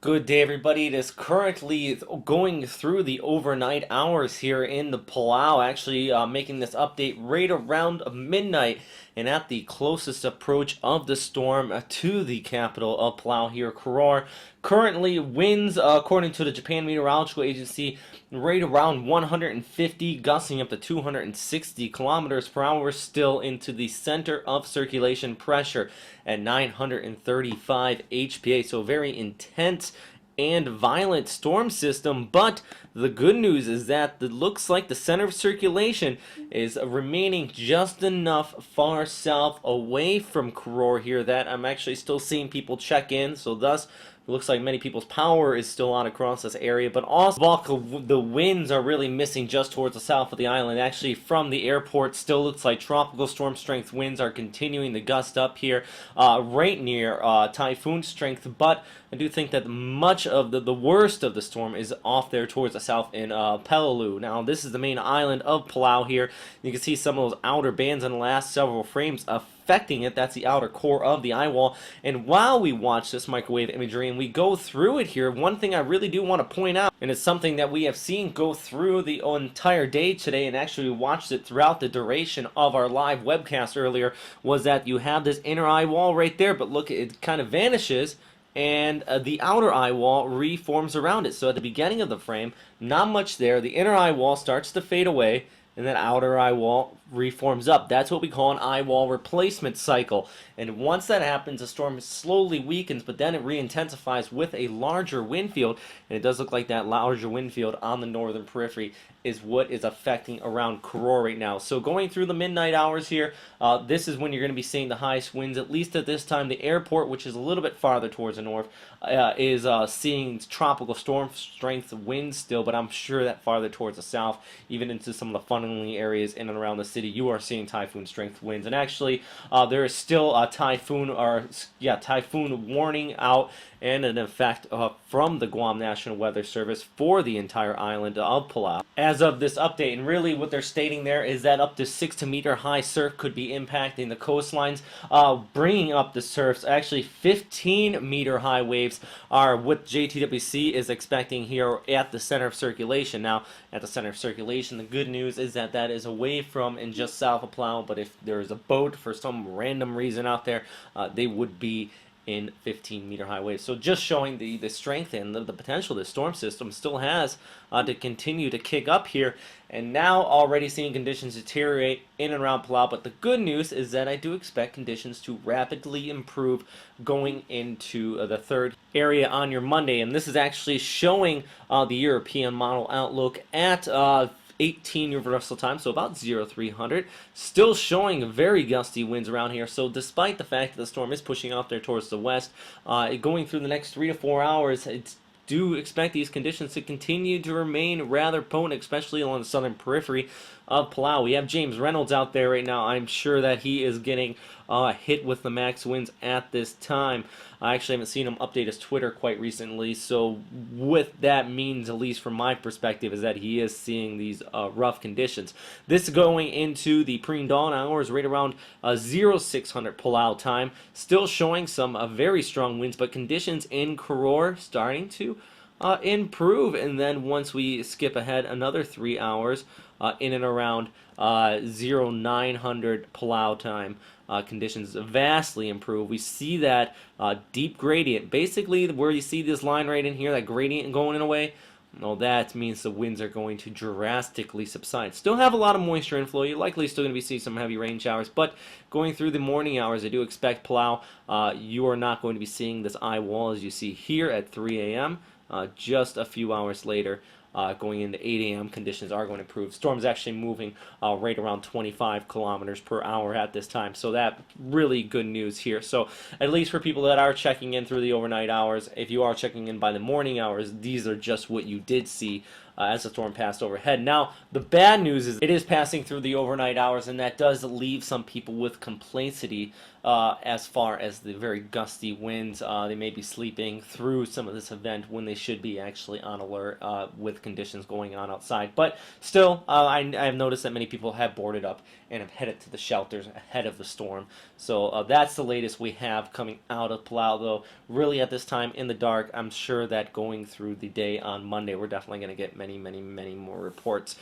Good day, everybody. It is currently going through the overnight hours here in the Palau, actually making this update right around midnight and at the closest approach of the storm to the capital of Palau here, Koror. Currently, winds, according to the Japan Meteorological Agency, right around 150, gusting up to 260 kilometers per hour, still into the center of circulation pressure at 935 HPA. So very intense and violent storm system, but the good news is that it looks like the center of circulation is remaining just enough far south away from Koror here that I'm actually still seeing people check in, so thus it looks like many people's power is still on across this area, but also the winds are really missing just towards the south of the island. Actually, from the airport, still looks like tropical storm strength winds are continuing to gust up here, right near typhoon strength, but I do think that much of the worst of the storm is off there towards the south in Palau. Now, this is the main island of Palau here. You can see some of those outer bands in the last several frames affecting it. That's the outer core of the eye wall. And while we watch this microwave imagery and we go through it here, one thing I really do want to point out, and it's something that we have seen go through the entire day today, and actually watched it throughout the duration of our live webcast earlier, was that you have this inner eye wall right there, but look, it kind of vanishes, and the outer eye wall reforms around it. So at the beginning of the frame, not much there. The inner eye wall starts to fade away, and then outer eye wall reforms up. That's what we call an eye wall replacement cycle. And once that happens, the storm slowly weakens, but then it re-intensifies with a larger wind field. And it does look like that larger wind field on the northern periphery is what is affecting around Koror right now. So going through the midnight hours here, this is when you're going to be seeing the highest winds, at least at this time. The airport, which is a little bit farther towards the north, is seeing tropical storm strength winds still, but I'm sure that farther towards the south, even into some of the funneling areas in and around the city, you are seeing typhoon strength winds. And actually, there is still a typhoon warning out and an effect from the Guam National Weather Service for the entire island of Palau as of this update. And really what they're stating there is that up to 6-meter high surf could be impacting the coastlines, bringing up the surfs. Actually, 15-meter high waves are what JTWC is expecting here at the center of circulation. Now, at the center of circulation, the good news is that that is away from and just south of Palau, but if there is a boat for some random reason out there, they would be in 15-meter high waves. So just showing the strength and the potential this storm system still has to continue to kick up here. And now already seeing conditions deteriorate in and around Palau. But the good news is that I do expect conditions to rapidly improve going into the third area on your Monday. And this is actually showing the European model outlook at 18 universal time, so about 0300. Still showing very gusty winds around here. So despite the fact that the storm is pushing off there towards the west, going through the next 3 to 4 hours, do expect these conditions to continue to remain rather potent, especially along the southern periphery of Palau. We have James Reynolds out there right now. I'm sure that he is getting hit with the max winds at this time. I actually haven't seen him update his Twitter quite recently, so what that means, at least from my perspective, is that he is seeing these rough conditions. This going into the pre-dawn hours right around 0600 Palau time, still showing some very strong winds, but conditions in Koror starting to improve. And then once we skip ahead another 3 hours in and around 0900 Palau time, conditions vastly improve. We see that deep gradient, basically where you see this line right in here, that gradient going in a way. Well, that means the winds are going to drastically subside. Still have a lot of moisture inflow. You're likely still going to be seeing some heavy rain showers, but going through the morning hours, I do expect Palau, you are not going to be seeing this eye wall as you see here at 3 a.m. Just a few hours later, going into 8 a.m., conditions are going to improve. Storm's actually moving right around 25 kilometers per hour at this time, so that really good news here. So at least for people that are checking in through the overnight hours, if you are checking in by the morning hours, these are just what you did see as the storm passed overhead. Now, the bad news is it is passing through the overnight hours, and that does leave some people with complacency as far as the very gusty winds. They may be sleeping through some of this event when they should be actually on alert with conditions going on outside. But still, I have noticed that many people have boarded up and have headed to the shelters ahead of the storm. So that's the latest we have coming out of Palau, though. Really, at this time in the dark, I'm sure that going through the day on Monday, we're definitely going to get many, many, many more reports.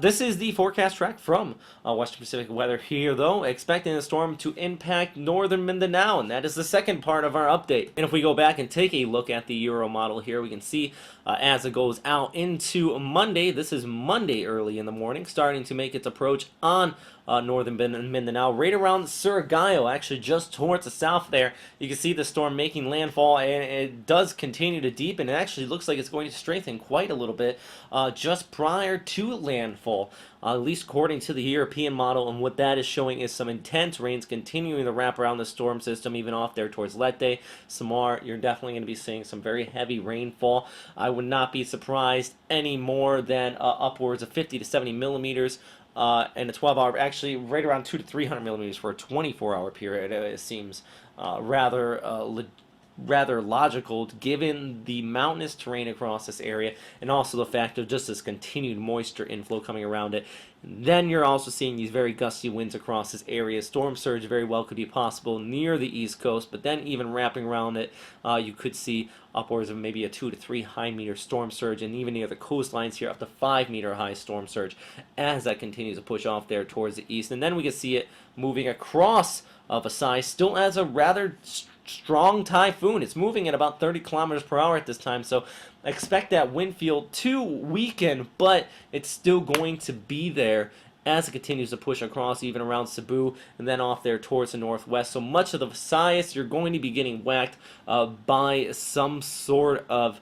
This is the forecast track from Western Pacific Weather here, though, expecting the storm to impact northern Mindanao, and that is the second part of our update. And if we go back and take a look at the Euro model here, we can see as it goes out into Monday, this is Monday early in the morning, starting to make its approach on northern Mindanao, right around Surigao, actually just towards the south there. You can see the storm making landfall, and it does continue to deepen. It actually looks like it's going to strengthen quite a little bit just prior to landfall, at least according to the European model. And what that is showing is some intense rains continuing to wrap around the storm system, even off there towards Leyte, Samar. You're definitely going to be seeing some very heavy rainfall. I would not be surprised any more than upwards of 50 to 70 millimeters. And a 12-hour, actually right around 200 to 300 millimeters for a 24-hour period. It seems rather logical given the mountainous terrain across this area, and also the fact of just this continued moisture inflow coming around it. Then you're also seeing these very gusty winds across this area. Storm surge very well could be possible near the east coast, but then even wrapping around it, you could see upwards of maybe a 2 to 3 high meter storm surge, and even near the coastlines here, up to 5 meter high storm surge as that continues to push off there towards the east. And then we can see it moving across Visayas, still as a rather strong typhoon. It's moving at about 30 kilometers per hour at this time, so expect that wind field to weaken, but it's still going to be there as it continues to push across, even around Cebu, and then off there towards the northwest. So much of the Visayas, you're going to be getting whacked by some sort of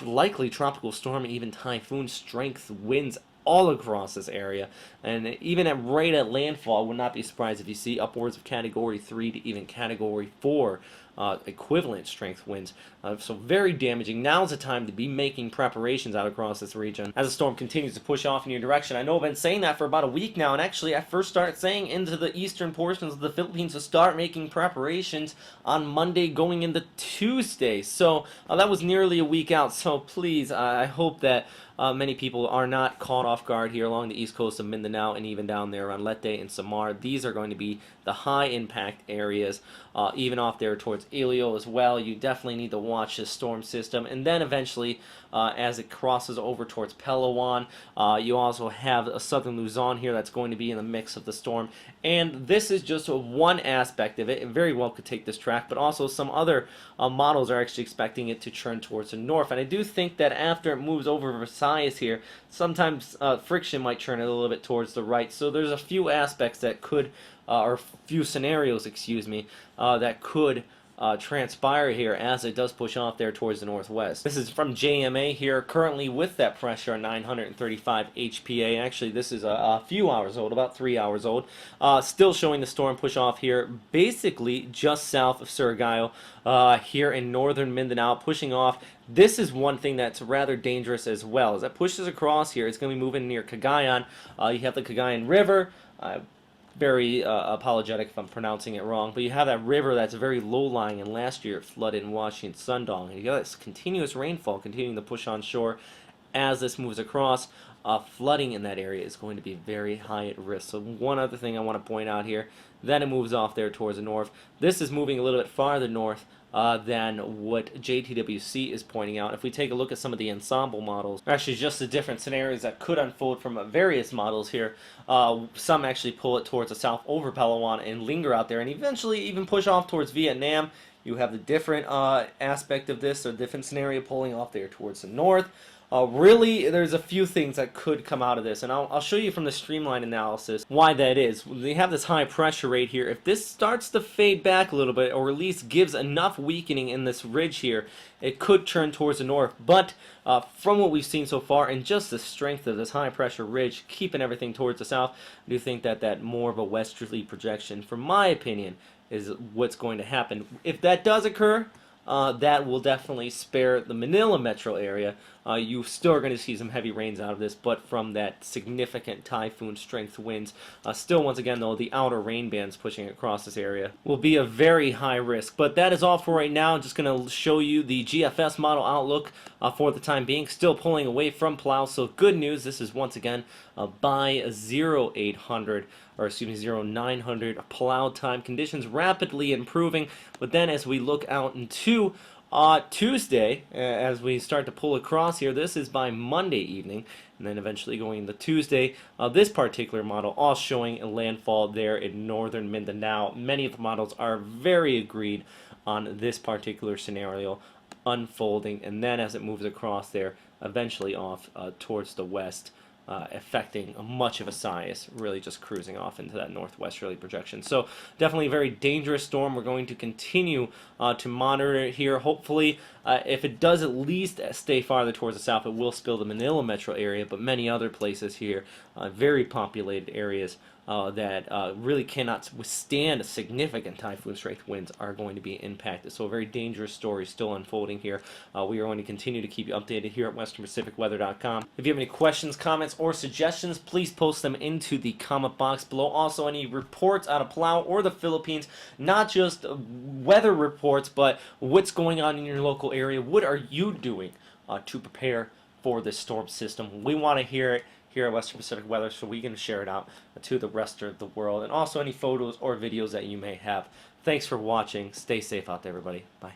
likely tropical storm, even typhoon strength winds all across this area. And even right at landfall, I would not be surprised if you see upwards of Category 3 to even Category 4 equivalent strength winds. So very damaging. Now's the time to be making preparations out across this region as the storm continues to push off in your direction. I know I've been saying that for about a week now, and actually I first started saying into the eastern portions of the Philippines to start making preparations on Monday going into Tuesday. So that was nearly a week out, so please, I hope that many people are not caught off guard here along the east coast of Mindanao and even down there around Leyte and Samar. These are going to be the high impact areas, even off there towards Ilio as well. You definitely need to watch this storm system. And then eventually, as it crosses over towards Palawan, you also have a southern Luzon here that's going to be in the mix of the storm. And this is just one aspect of it. It very well could take this track, but also some other models are actually expecting it to turn towards the north. And I do think that after it moves over Visayas here, sometimes friction might turn it a little bit towards the right. So there's a few aspects that could, or few scenarios, excuse me, that could transpire here as it does push off there towards the northwest. This is from JMA here, currently with that pressure 935 HPA. Actually, this is a few hours old, about 3 hours old. Still showing the storm push off here, basically just south of Surigao, here in northern Mindanao, pushing off. This is one thing that's rather dangerous as well. As it pushes across here, it's going to be moving near Cagayan. You have the Cagayan River. Very apologetic if I'm pronouncing it wrong, but you have that river that's very low-lying, and last year it flooded in Washington Sundong. And you got this continuous rainfall continuing to push on shore as this moves across. Flooding in that area is going to be very high at risk. So one other thing I want to point out here, then it moves off there towards the north. This is moving a little bit farther north than what JTWC is pointing out. If we take a look at some of the ensemble models, actually just the different scenarios that could unfold from various models here, some actually pull it towards the south over Palawan and linger out there and eventually even push off towards Vietnam. You have the different aspect of this, or different scenario pulling off there towards the north. Really, there's a few things that could come out of this, and I'll show you from the streamline analysis why that is. They have this high pressure rate here. If this starts to fade back a little bit, or at least gives enough weakening in this ridge here, it could turn towards the north. But from what we've seen so far, and just the strength of this high pressure ridge, keeping everything towards the south, I do think that more of a westerly projection, from my opinion, is what's going to happen. If that does occur, that will definitely spare the Manila metro area you still are going to see some heavy rains out of this, but from that significant typhoon strength winds. Still, once again, though, the outer rain bands pushing across this area will be a very high risk. But that is all for right now. I'm just going to show you the GFS model outlook for the time being. Still pulling away from Palau, so good news. This is once again by 0800, or excuse me, 0900 Palau time. Conditions rapidly improving, but then as we look out into Tuesday, as we start to pull across here, this is by Monday evening, and then eventually going into Tuesday. This particular model all showing a landfall there in northern Mindanao. Many of the models are very agreed on this particular scenario unfolding, and then as it moves across there, eventually off towards the west, affecting much of Visayas, really just cruising off into that northwesterly projection. So definitely a very dangerous storm. We're going to continue to monitor it here. Hopefully, if it does at least stay farther towards the south, it will spill the Manila metro area, but many other places here, very populated areas, that really cannot withstand significant typhoon strength winds are going to be impacted. So a very dangerous story still unfolding here. We are going to continue to keep you updated here at westernpacificweather.com. If you have any questions, comments, or suggestions, please post them into the comment box below. Also, any reports out of Palau or the Philippines, not just weather reports, but what's going on in your local area. What are you doing to prepare for this storm system? We want to hear it here at Western Pacific Weather, so we can share it out to the rest of the world, and also any photos or videos that you may have. Thanks for watching. Stay safe out there, everybody. Bye.